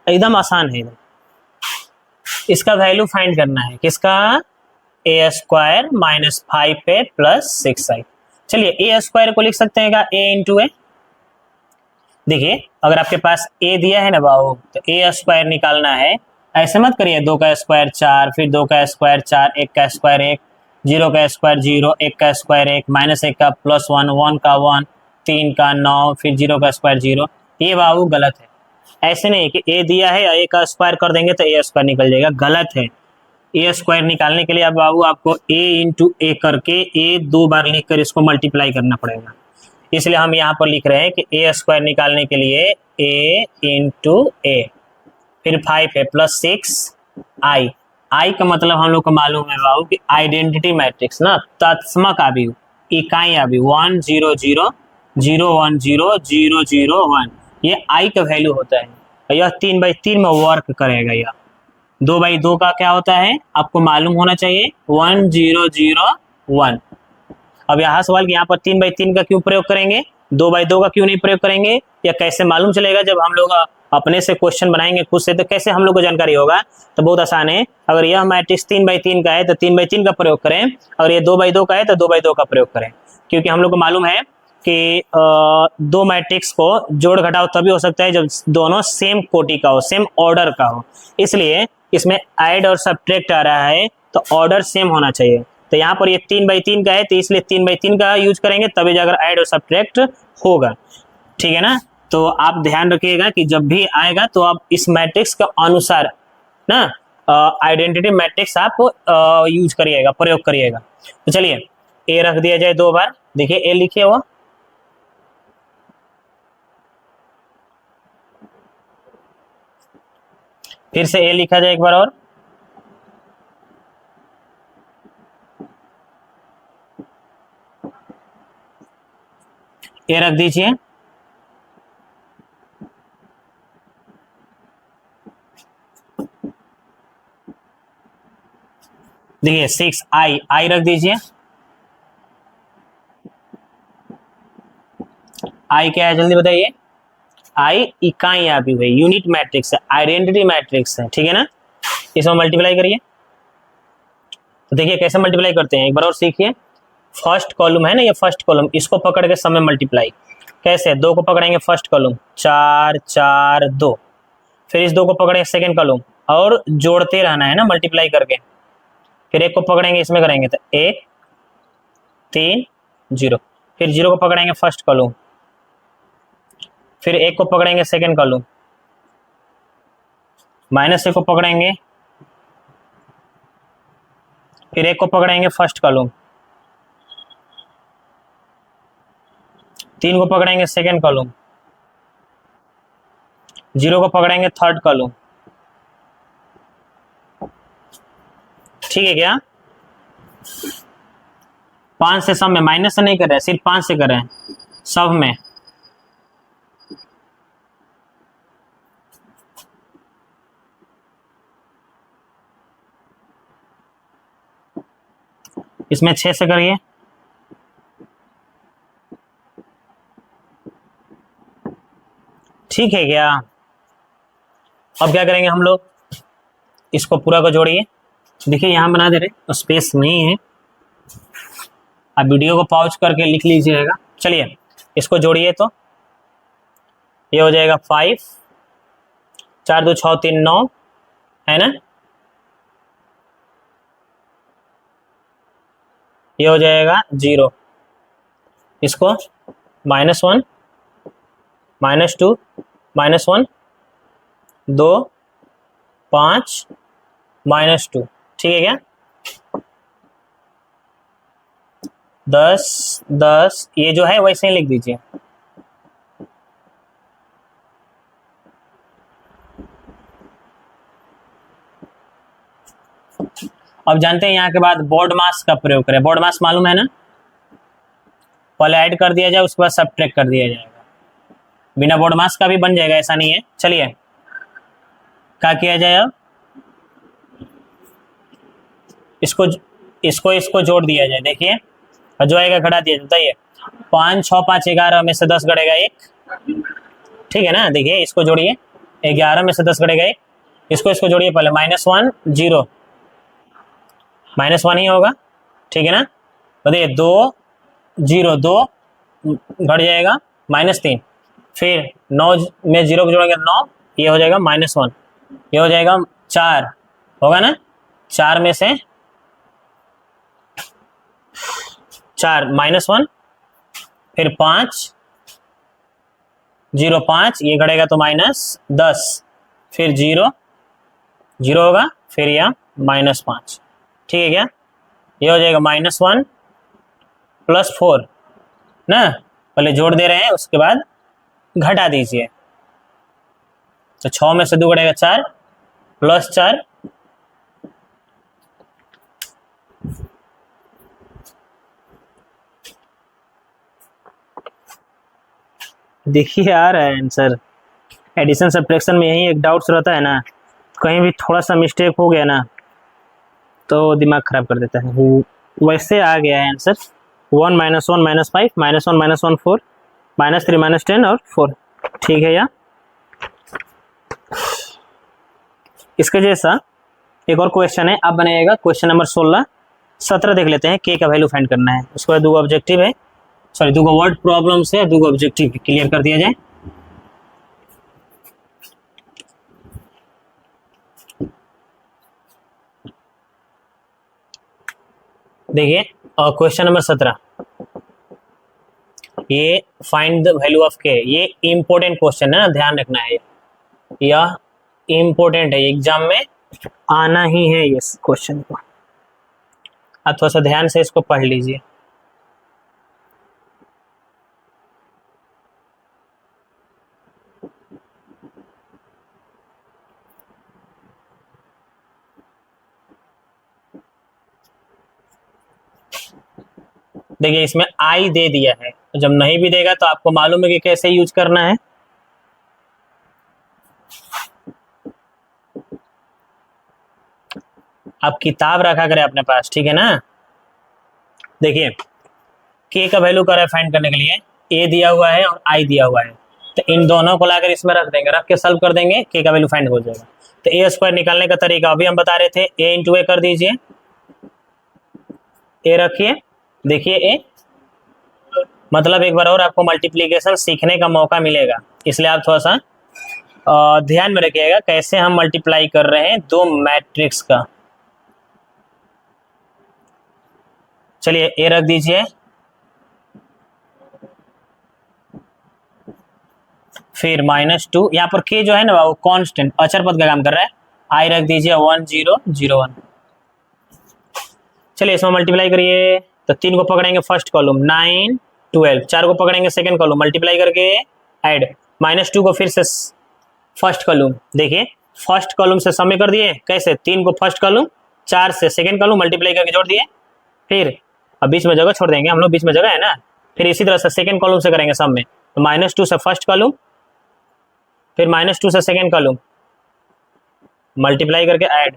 एकदम आसान है एकदम। इसका वैल्यू फाइंड करना है किसका, ए square minus 5a plus 6i। चलिए ए स्क्वायर को लिख सकते हैं क्या, ए इंटू ए। देखिए अगर आपके पास ए दिया है ना बाबू तो ए स्क्वायर निकालना है। ऐसे मत करिए 2 का स्क्वायर 4, फिर 2 का स्क्वायर 4, 1 का स्क्वायर 1, 0 का स्क्वायर 0, 1 का स्क्वायर 1, -1 का प्लस 1, 1 का 1, 3 का 9, फिर 0 का स्क्वायर 0। ये बाबू गलत है। ऐसे नहीं कि ए दिया है ए का स्क्वायर कर देंगे तो ए स्क्वायर निकल जाएगा, गलत है। ए स्क्वायर निकालने के लिए अब बाबू आपको ए इंटू ए करके ए 2 बार लिख कर इसको मल्टीप्लाई करना पड़ेगा। इसलिए हम यहाँ पर लिख रहे हैं कि ए स्क्वायर निकालने के लिए ए इंटू ए, फिर 5 है प्लस 6 आई का मतलब हम लोग को मालूम है बाबू कि आइडेंटिटी मैट्रिक्स ना, तत्समक आव्यूह, इकाई आव्यूह 1 0 0 0 1 0 0 0 1, ये आई का वैल्यू होता है। यह 3/3 में वर्क करेगा। यह 2/2 का क्या होता है आपको मालूम होना चाहिए, 1 0 0 1। अब यहाँ सवाल कि यहाँ पर 3/3 का क्यों प्रयोग करेंगे, 2/2 का क्यों नहीं प्रयोग करेंगे, या कैसे मालूम चलेगा। जब हम लोग अपने से क्वेश्चन बनाएंगे खुद से तो कैसे हम लोग को जानकारी होगा। तो बहुत आसान है, अगर यह मैट्रिक्स 3/3 का है तो 3/3 का प्रयोग करें, अगर ये 2/2 का है तो 2/2 का प्रयोग करें। क्योंकि हम लोग को मालूम है कि दो मैट्रिक्स को जोड़ घटाव तभी हो सकता है जब दोनों सेम कोटि का हो, सेम ऑर्डर का हो। इसलिए इसमें ऐड और सब्ट्रैक्ट आ रहा है तो ऑर्डर सेम होना चाहिए। तो यहाँ पर ये 3/3 का है तो इसलिए 3/3 का यूज करेंगे तभी जाकर ऐड और सब्ट्रैक्ट होगा, ठीक है ना। तो आप ध्यान रखिएगा कि जब भी आएगा तो आप इस मैट्रिक्स के अनुसार ना आइडेंटिटी मैट्रिक्स आप यूज करिएगा, प्रयोग करिएगा। तो चलिए ए रख दिया जाए 2 बार। देखिए ए लिखिए वो, फिर से ए लिखा जाए एक बार और, ए रख दीजिए। देखिए 6 आई रख दीजिए। आई क्या है जल्दी बताइए, आई इकाई आव्यूह है, यूनिट मैट्रिक्स है, आइडेंटिटी मैट्रिक्स है, ठीक है ना। इसमें मल्टीप्लाई करिए। तो देखिए कैसे मल्टीप्लाई करते हैं एक बार और सीखिए। फर्स्ट कॉलम है ना, ये फर्स्ट कॉलम, इसको पकड़ के सब में मल्टीप्लाई। कैसे, 2 को पकड़ेंगे फर्स्ट कॉलम 4 4 2, फिर इस 2 को पकड़ेंगे सेकेंड कॉलम और जोड़ते रहना है ना मल्टीप्लाई करके। फिर 1 को पकड़ेंगे इसमें करेंगे तो 1 3 0, फिर 0 को पकड़ेंगे फर्स्ट कॉलम, फिर 1 को पकड़ेंगे सेकेंड कॉलम, -1 को पकड़ेंगे, फिर 1 को पकड़ेंगे फर्स्ट कॉलम, 3 को पकड़ेंगे सेकेंड कॉलम, 0 को पकड़ेंगे थर्ड कॉलम, ठीक है क्या। 5 से सब में, माइनस से नहीं कर रहे, सिर्फ 5 से कर रहे हैं सब में। इसमें 6 से करिए। ठीक है क्या। अब क्या करेंगे हम लोग, इसको पूरा को जोड़िए। देखिए यहां बना दे रहे, स्पेस नहीं है, आप वीडियो को पॉज करके लिख लीजिएगा। चलिए इसको जोड़िए तो ये हो जाएगा 5 4 2 6 3 9, है ना। ये हो जाएगा 0, इसको -1 -2 -1 2 5 -2, ठीक है क्या। 10 10 ये जो है वैसे ही लिख दीजिए। अब जानते हैं यहाँ के बाद बोर्ड मास का प्रयोग करें। बोर्ड मास मालूम है ना, पहले ऐड कर दिया जाए उसके बाद सबट्रैक्ट कर दिया जाएगा। बिना बोर्ड मास का भी बन जाएगा, ऐसा नहीं है। चलिए क्या किया जाए, अब इसको जोड़ दिया जाए। देखिए और जो आएगा घटा दिया जाता है। 5 6 5 11 में से 10 घटेगा 1, ठीक है ना। देखिए इसको जोड़िए, 11 में से 10 घटेगा 1, इसको जोड़िए पहले, -1 0, -1 ही होगा, ठीक है ना। तो देखिए 2 0 2 घट जाएगा -3, फिर 9 में 0 को जोड़ेंगे 9, ये हो जाएगा -1, ये हो जाएगा 4 होगा ना। 4 में से 4 -1, फिर 5 0 5, ये घटेगा तो -10, फिर 0 0 होगा, फिर यह -5, ठीक है क्या। ये हो जाएगा -1 + 4 ना, पहले जोड़ दे रहे हैं उसके बाद घटा दीजिए। तो 6 में से 2 घटेगा 4 + 4, देखिए आ रहा है आंसर। एडिशन सब्ट्रैक्शन में यही एक डाउट्स रहता है ना, कहीं भी थोड़ा सा मिस्टेक हो गया ना तो दिमाग खराब कर देता है। वैसे आ गया है आंसर। 1 -1 -5 -1 -1 4 -3 -10 और 4, ठीक है। या इसके जैसा एक और क्वेश्चन है, अब बनाएगा क्वेश्चन नंबर 16 17 देख लेते हैं। के का वैल्यू फाइंड करना है, उसके बाद 2 ऑब्जेक्टिव है, सॉरी 2 वर्ड प्रॉब्लम से 2 ऑब्जेक्टिव क्लियर कर दिया जाए। देखिए क्वेश्चन नंबर 17, ये फाइंड द वैल्यू ऑफ के, ये इंपॉर्टेंट क्वेश्चन है ना, ध्यान रखना है। यह इंपॉर्टेंट है, एग्जाम में आना ही है इस क्वेश्चन को। आप थोड़ा सा ध्यान से इसको पढ़ लीजिए। देखिए इसमें आई दे दिया है, जब नहीं भी देगा तो आपको मालूम है कि कैसे यूज करना है। आप किताब रखा करें अपने पास, ठीक है ना। देखिए के का वैल्यू कर फाइंड करने के लिए ए दिया हुआ है और आई दिया हुआ है, तो इन दोनों को लाकर इसमें रख देंगे, रख के सॉल्व कर देंगे, के का वैल्यू फाइंड हो जाएगा। तो ए स्क्वायर निकालने का तरीका अभी हम बता रहे थे, ए इंटू ए कर दीजिए, ए रखिए, देखिए ए, मतलब एक बार और आपको मल्टीप्लीकेशन सीखने का मौका मिलेगा, इसलिए आप थोड़ा सा ध्यान में रखिएगा कैसे हम मल्टीप्लाई कर रहे हैं 2 मैट्रिक्स का। चलिए ए रख दीजिए, फिर -2, यहाँ पर के जो है ना वो कांस्टेंट अचर पद का काम कर रहा है, आई रख दीजिए 1 0 0 1। चलिए इसमें मल्टीप्लाई करिए, तो 3 को पकड़ेंगे फर्स्ट कॉलम 9 12, 4 को पकड़ेंगे सेकंड कॉलम, मल्टीप्लाई करके ऐड, -2 को फिर से फर्स्ट कॉलम, देखिए फर्स्ट कॉलम से सम में कर दिए, कैसे 3 को फर्स्ट कॉलम, 4 से सेकंड कॉलम, मल्टीप्लाई करके जोड़ दिए, फिर अब बीच में जगह छोड़ देंगे हम लोग, बीच में जगह है ना, फिर इसी तरह से सेकंड कॉलम से करेंगे सम में, तो -2 से फर्स्ट कॉलम, फिर -2 से सेकंड कॉलम, मल्टीप्लाई करके ऐड,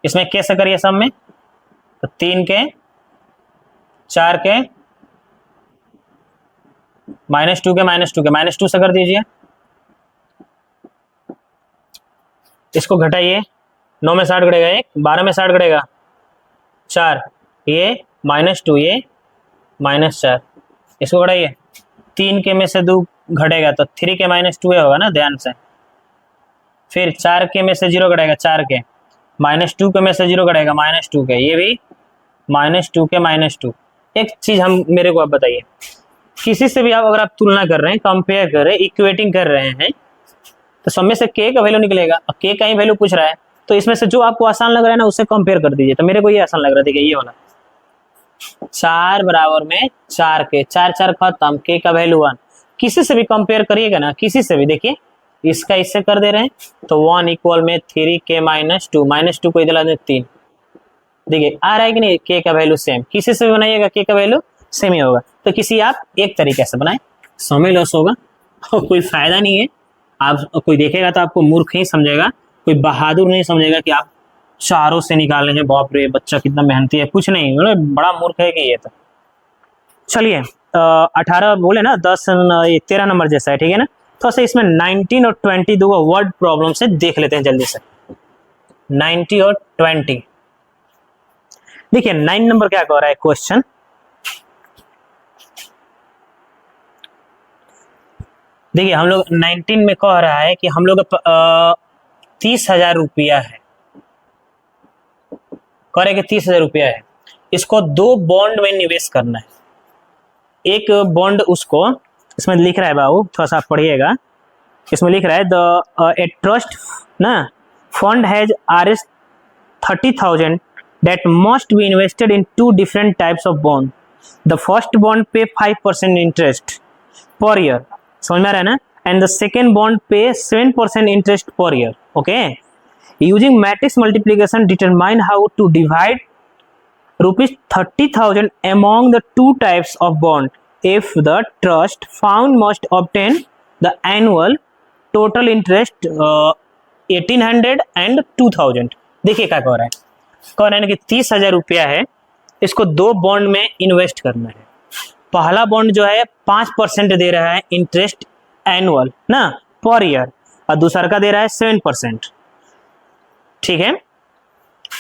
इसमें कैसे करिए सम में, तो 3 के 4 के -2 के -2 से कर दीजिए, इसको घटाइए, 9 में 60 घटेगा 1, 12 में 60 घटेगा 4, ये -2 ये -4, इसको घटाइए, 3 के में से 2 घटेगा तो 3 के -2 होगा ना, ध्यान से, फिर 4 के में से 0 घटेगा 4 के, -2 के में से 0 घटेगा -2 के, ये भी -2 के -2। एक चीज हम मेरे को आप बताइए, किसी से भी आप अगर आप तुलना कर रहे हैं, कंपेयर कर रहे हैं, इक्वेटिंग कर रहे हैं, तो सब में से के का वैल्यू निकलेगा, के का ही वैल्यू पूछ रहा है, तो इसमें से जो आपको आसान लग रहा है ना उससे कंपेयर कर दीजिए। तो मेरे को ये आसान लग रहा है, देखिए ये वाला 4 बराबर में 4 के, 4 4 खत्म, के का वैल्यू 1, किसी से भी कंपेयर करिएगा ना, किसी से भी, देखिए इसका इससे कर दे रहे हैं तो 1 इक्वल में 3 के -2 को इधर 3, देखिए आ रहा है कि नहीं, के का वैल्यू सेम, किसी से भी बनाइएगा के का वैल्यू सेम ही होगा। तो किसी आप एक तरीके से बनाए, समय लॉस होगा और कोई फायदा नहीं है। आप कोई देखेगा तो आपको मूर्ख ही समझेगा, कोई बहादुर नहीं समझेगा कि आप चारों से निकाल रहे हैं, बाप रे बच्चा कितना मेहनती है, कुछ नहीं, मतलब बड़ा मूर्ख है कि ये। तो चलिए 18 बोले ना, 10 13 नंबर जैसा है, ठीक है ना। तो ऐसे इसमें 19 और 20 दो वर्ड प्रॉब्लम से देख लेते हैं जल्दी से। 90 और 20 देखिए 9 नंबर क्या कह रहा है क्वेश्चन, देखिए हम लोग 19 में कह रहा है कि हम लोग 30,000 रुपया है, कह रहे कि 30,000 रुपया है, इसको 2 बॉन्ड में निवेश करना है। एक बॉन्ड उसको, इसमें लिख रहा है बाबू, थोड़ा सा पढ़िएगा, इसमें लिख रहा है द ए ट्रस्ट ना fund has Rs 30,000 that must be invested in 2 different types of bond. The first bond pay 5% interest per year, समझ में आ रहा है ना, and the second bond pay 7% interest per year. Okay, using matrix multiplication determine how to divide rupees 30,000 among the 2 types of bond if the trust fund must obtain the annual total interest 1800 and 2000। देखिए क्या कह रहा है, कह रहा है कि 30,000 रुपया है, इसको 2 बॉन्ड में इन्वेस्ट करना है। पहला बॉन्ड जो है 5% दे रहा है इंटरेस्ट एनुअल ना पर ईयर, और दूसरा का दे रहा है 7%, ठीक है,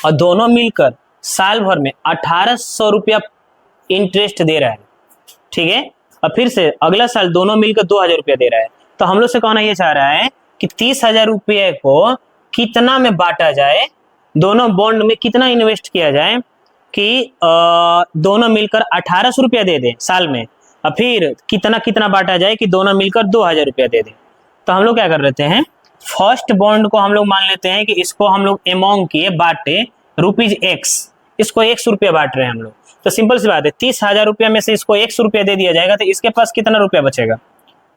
और दोनों मिलकर साल भर में 1800 रुपया इंटरेस्ट दे रहा है, ठीक है, और फिर से अगला साल दोनों मिलकर 2,000 रुपया दे रहा है। तो हम लोग से कहना ये चाह रहा है कि 30,000 रुपये को कितना में बांटा जाए, दोनों बॉन्ड में कितना इन्वेस्ट किया जाए कि दोनों मिलकर 1800 रुपया दे दे साल में, और फिर कितना कितना बांटा जाए कि दोनों मिलकर 2,000 रुपया दे दे। तो हम लोग क्या कर लेते हैं, फर्स्ट बॉन्ड को हम लोग मान लेते हैं कि इसको हम लोग अमाउंट किए बांटे ₹X, इसको 100 रुपया बांट रहे हैं हम लोग। तो सिंपल सी बात है, 30,000 रुपया में से इसको 100 रुपया दे दिया जाएगा तो इसके पास कितना रुपया बचेगा,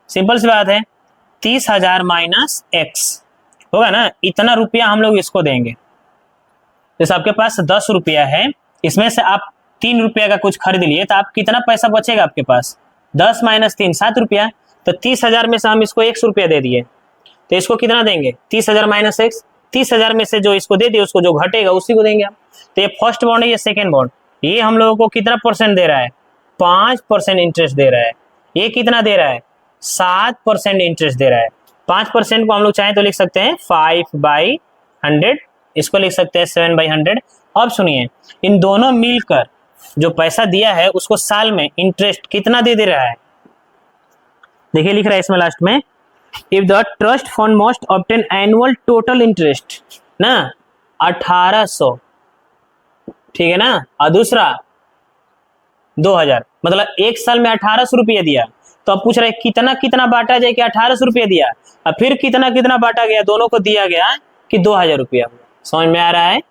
सिंपल सी बात है 30,000 माइनस X होगा ना, इतना रुपया हम लोग इसको देंगे। जैसे आपके पास 10 रुपया है, इसमें से आप 3 रुपया का कुछ खरीद लिए तो आप कितना पैसा बचेगा आपके पास, 10 माइनस 3 7 रुपया। तो 30,000 में से हम इसको 100 रुपया दे दिए, तो इसको कितना देंगे, 30,000 माइनस X, 30,000 में से जो इसको दे दिए उसको जो घटेगा उसी को देंगे आप। तो ये फर्स्ट बॉन्ड है, ये सेकेंड बॉन्ड, ये हम लोगों को कितना परसेंट दे रहा है, 5% इंटरेस्ट दे रहा है। ये कितना दे रहा है, 7% इंटरेस्ट दे रहा है। 5% को हम लोग चाहें तो लिख सकते हैं 5/100, इसको लिख सकते हैं 7/100। अब सुनिए, इन दोनों मिलकर जो पैसा दिया है उसको साल में इंटरेस्ट कितना दे रहा है, देखिए लिख रहा है इसमें लास्ट में, if the trust fund must obtain annual total interest ना 1800, ठीक है ना, और दूसरा 2,000, मतलब एक साल में 1800 रुपया दिया। तो अब पूछ रहे कितना कितना बांटा जाए कि 1800 रुपया दिया, और फिर कितना कितना बांटा गया, दोनों को दिया गया कि 2,000 रुपया। समझ में आ रहा है।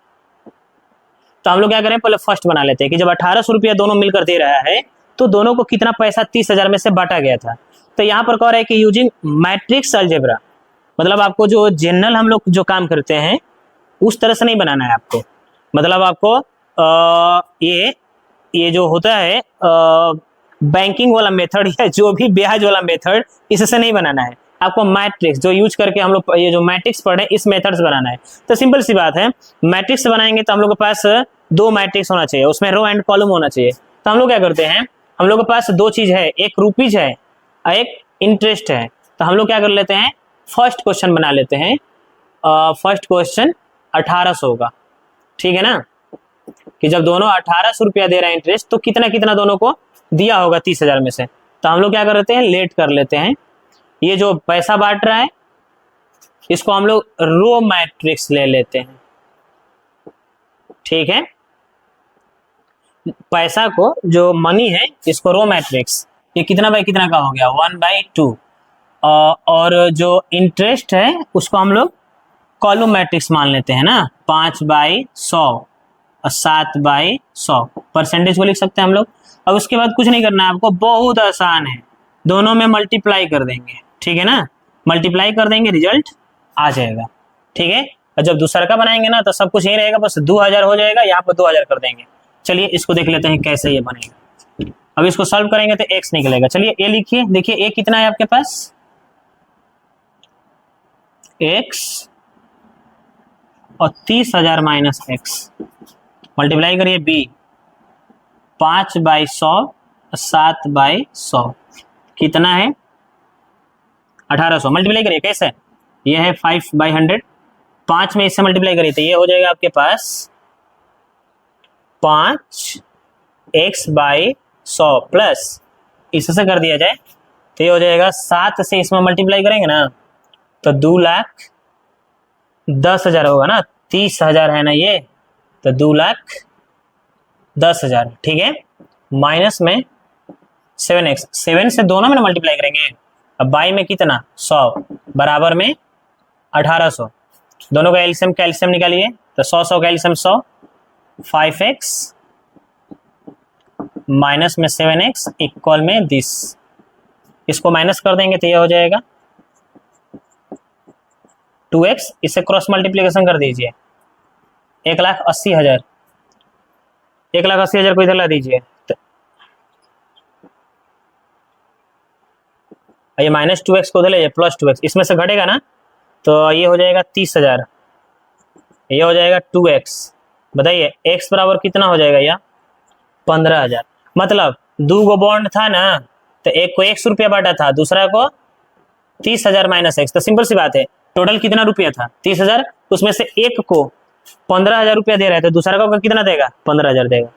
तो हम लोग क्या करें, पहले फर्स्ट बना लेते हैं कि जब 1800 रुपया दोनों मिलकर दे रहा है तो दोनों को कितना पैसा 30,000 में से बांटा गया था। तो यहाँ पर कह रहा है कि यूजिंग मैट्रिक्स अलजेब्रा, मतलब आपको जो जनरल हम लोग जो काम करते हैं उस तरह से नहीं बनाना है आपको, मतलब आपको ये जो होता है बैंकिंग वाला मेथड या जो भी ब्याज वाला मेथड, इससे नहीं बनाना है आपको। मैट्रिक्स जो यूज करके हम लोग ये जो मैट्रिक्स पढ़े इस मेथड से बनाना है। तो सिंपल सी बात है, मैट्रिक्स बनाएंगे तो हम लोग के पास 2 मैट्रिक्स होना चाहिए, उसमें रो एंड कॉलम होना चाहिए। तो हम लोग क्या करते हैं, हम लोग के पास 2 चीज है, एक रुपीज है और एक इंटरेस्ट है। तो हम लोग क्या कर लेते हैं, फर्स्ट क्वेश्चन बना लेते हैं। फर्स्ट क्वेश्चन 1800 का, ठीक है ना, कि जब दोनों 1800 रुपया दे रहे हैं इंटरेस्ट तो कितना कितना दोनों को दिया होगा 30,000 में से। तो हम लोग क्या कर लेते हैं, लेट कर लेते हैं। ये जो पैसा बांट रहा है इसको हम लोग रो मैट्रिक्स ले लेते हैं, ठीक है, पैसा को जो मनी है इसको रो मैट्रिक्स, ये कितना बाई कितना का हो गया 1/2, और जो इंटरेस्ट है उसको हम लोग कॉलम मैट्रिक्स मान लेते हैं ना, 5/100 और 7/100, परसेंटेज को लिख सकते हैं हम लोग। अब उसके बाद कुछ नहीं करना है आपको, बहुत आसान है, दोनों में मल्टीप्लाई कर देंगे, ठीक है ना, मल्टीप्लाई कर देंगे रिजल्ट आ जाएगा, ठीक है। और जब दूसरा का बनाएंगे ना तो सब कुछ यही रहेगा, बस 2000 हो जाएगा, यहाँ पर 2000 कर देंगे। चलिए इसको देख लेते हैं कैसे ये बनेगा। अब इसको सॉल्व करेंगे तो x निकलेगा। चलिए a लिखिए, देखिए a कितना है आपके पास, x और 30,000 माइनस एक्स, मल्टीप्लाई करिए b, 5/100, 7/100 कितना है 1800। मल्टीप्लाई करिए कैसे, ये है 5/100, 5 में इससे मल्टीप्लाई करिए तो ये हो जाएगा आपके पास 5x/100 प्लस इससे कर दिया जाए तो ये हो जाएगा 7 से इसमें मल्टीप्लाई करेंगे ना तो 2,10,000 होगा ना, 30,000 है ना ये, तो 2,10,000, ठीक है। माइनस में 7x, 7 से दोनों में ना मल्टीप्लाई करेंगे, अब बाई में कितना 100 बराबर में 1800, दोनों का एलसीएम कैल्शियम निकालिए तो 100 का एलसीएम 100, 5x माइनस में 7x इक्वल में 20, इसको माइनस कर देंगे तो ये हो जाएगा 2x, इसे क्रॉस मल्टीप्लीकेशन कर दीजिए 1,80,000, 1,80,000 को इधर ला दीजिए तो ये माइनस 2x को उधर ले प्लस 2x, इसमें से घटेगा ना तो ये हो जाएगा 30,000, ये हो जाएगा 2x। बताइए x बराबर कितना हो जाएगा या 15,000। मतलब 2 गो बॉन्ड था ना तो एक को 100 रुपया बांटा था, दूसरा को 30,000 माइनस x, तो सिंपल सी बात है टोटल कितना रुपया था 30,000, उसमें से एक को 15,000 रुपया दे रहा है तो दूसरा को कितना देगा 15,000 देगा।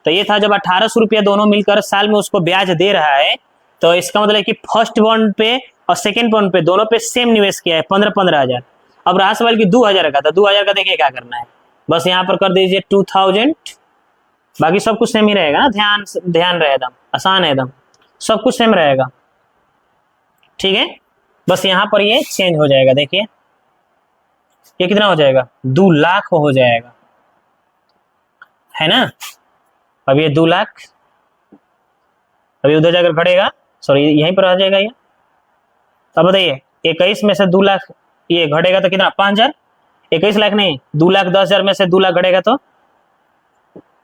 तो ये था जब 1,800 रुपया दोनों मिलकर साल में उसको ब्याज दे रहा है, तो इसका मतलब है कि फर्स्ट बॉन्ड पे और सेकेंड बॉन्ड पे दोनों पे सेम निवेश किया है 15,000। अब रहा सवाल की 2,000 का, तो 2,000 का देखिए क्या करना है, बस यहाँ पर कर दीजिए 2,000, बाकी सब कुछ सेम ही रहेगा ना, ध्यान रहे, एकदम आसान है, एकदम सब कुछ सेम रहेगा, ठीक है। बस यहाँ पर ये चेंज हो जाएगा, देखिए ये कितना हो जाएगा 2 लाख हो जाएगा, है ना। अब ये 2 लाख अभी उधर जाकर घटेगा, सॉरी यहीं पर आ जाएगा ये। अब बताइए 21 में से 2 लाख ये घटेगा तो कितना 5,000, 21 लाख नहीं 2,10,000 में से 2 लाख घटेगा तो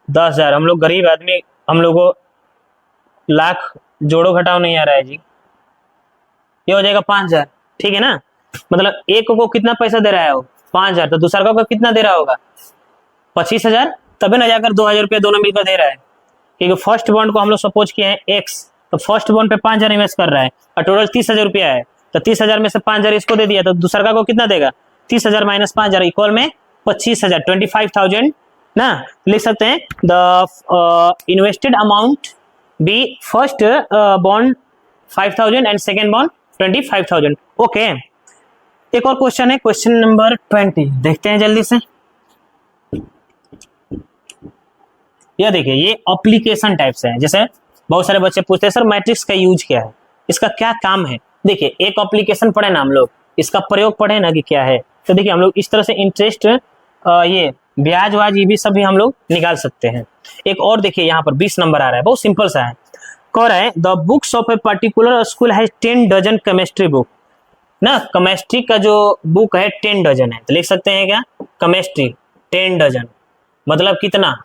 10,000। हम लोग गरीब आदमी, हम लोग को लाख जोड़ो घटाओ नहीं आ रहा है जी, ये हो जाएगा 5,000, ठीक है ना। मतलब एक को कितना पैसा दे रहा है वो 5,000, तो दूसरा को कितना दे रहा होगा 25,000, तभी ना जाकर 2,000 रुपया दोनों मिलकर दे रहा है, क्योंकि फर्स्ट बॉन्ड को हम लोग सपोज किए हैं x, तो फर्स्ट बॉन्ड पे 5,000 इन्वेस्ट कर रहा है और टोटल 30,000 रुपया है, तो 30,000 में से 5,000 इसको दे दिया तो दूसरा को कितना देगा 30,000 माइनस 5,000 इक्वल में 25,000, 25,000 ना। लिख सकते हैं the invested amount B first bond 5,000 and second bond 25,000। Okay, एक और क्वेश्चन है, क्वेश्चन नंबर 20, देखते हैं जल्दी से। ये देखिए ये एप्लीकेशन टाइप से है, जैसे बहुत सारे बच्चे पूछते हैं सर मैट्रिक्स का यूज क्या है, इसका क्या काम है। देखिए एक एप्लीकेशन पढ़े ना हम लोग, इसका प्रयोग पढ़े ना कि क्या है, तो देखिए हम लोग इस तरह से इंटरेस्ट ये ब्याज वाज ये भी सभी हम लोग निकाल सकते हैं। एक और देखिए यहाँ पर 20 नंबर आ रहा है, बहुत सिंपल सा है, कह रहा है the books of a particular school has 10 dozen chemistry book ना, केमिस्ट्री का जो बुक है 10 डजन है, तो लिख सकते हैं क्या केमिस्ट्री 10 डजन मतलब कितना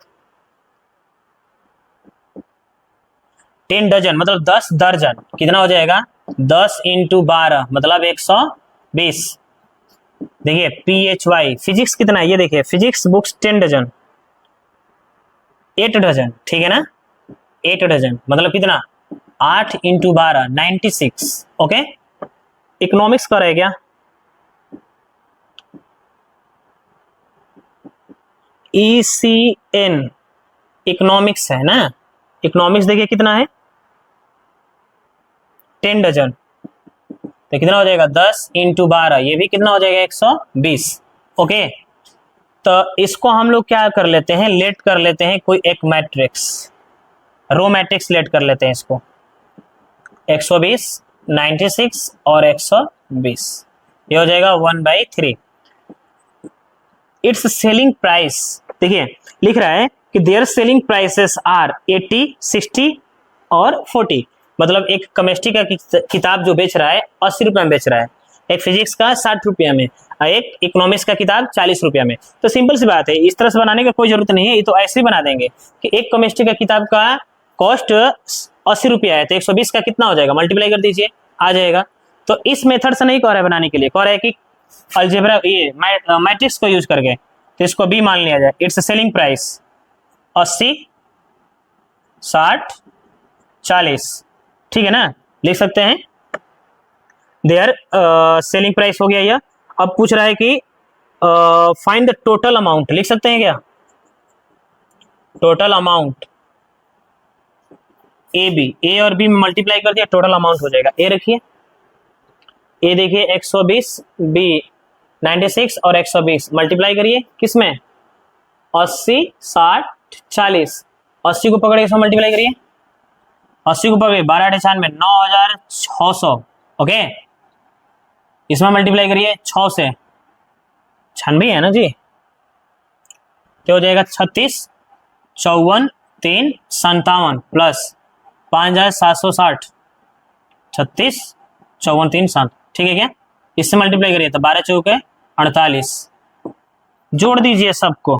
10 डजन मतलब 10 दर्जन, कितना हो जाएगा 10 × 12 मतलब 120। देखिए PHY फिजिक्स कितना है, ये देखिए फिजिक्स बुक्स 10 डजन 8 डजन, ठीक है ना 8 डजन मतलब कितना 8 × 12 96। ओके, इकोनॉमिक्स का रह गया ECN इकोनॉमिक्स है ना, इकोनॉमिक्स देखिए कितना है 10 डजन, तो कितना हो जाएगा 10 × 12, ये भी कितना हो जाएगा 120। ओके, तो इसको हम लोग क्या कर लेते हैं, लेट कर लेते हैं कोई एक मैट्रिक्स, रो मैट्रिक्स लेट कर लेते हैं इसको 120 96 और 120, ये हो जाएगा 1/3। इट्स सेलिंग प्राइस, देखिए लिख रहा है कि देयर सेलिंग प्राइसेस आर 80 60 और 40, मतलब एक केमिस्ट्री का किताब जो बेच रहा है 80 रुपए में बेच रहा है, एक फिजिक्स का 60 रुपया में, एक इकोनॉमिक्स का किताब 40 रुपया में। तो सिंपल सी बात है, इस तरह से बनाने की कोई जरूरत नहीं है, ये तो ऐसे ही बना देंगे कि एक केमिस्ट्री का किताब का कॉस्ट 80 रुपया है, तो 120 का कितना हो जाएगा, मल्टीप्लाई कर दीजिए, आ जाएगा। तो इस मेथड से नहीं कह रहा है बनाने के लिए, कह रहा है कि अलजेब्रा ये मैट्रिक्स को यूज करके, तो इसको बी मान लिया जाए। इट्स सेलिंग प्राइस 80 60 40, ठीक है ना, लिख सकते हैं। देयर सेलिंग प्राइस हो गया यह। अब पूछ रहा है कि फाइंड द टोटल अमाउंट, लिख सकते हैं क्या, टोटल अमाउंट ए बी, ए और बी में मल्टीप्लाई कर दिया, टोटल अमाउंट हो जाएगा। ए रखिए, ए देखिए 120, बी 96 और 120 मल्टीप्लाई करिए किसमें, 80 60 40, 80 को पकड़े इसमें मल्टीप्लाई करिए, 80 को पकड़े 12 98 9600, ओके, इसमें मल्टीप्लाई करिए 6 से, 96 है ना जी, तो हो जाएगा 36 54 3 57 प्लस 5760, 36 54 3 7, ठीक है क्या, इससे मल्टीप्लाई करिए तो 12 चौके 48, जोड़ दीजिए सबको।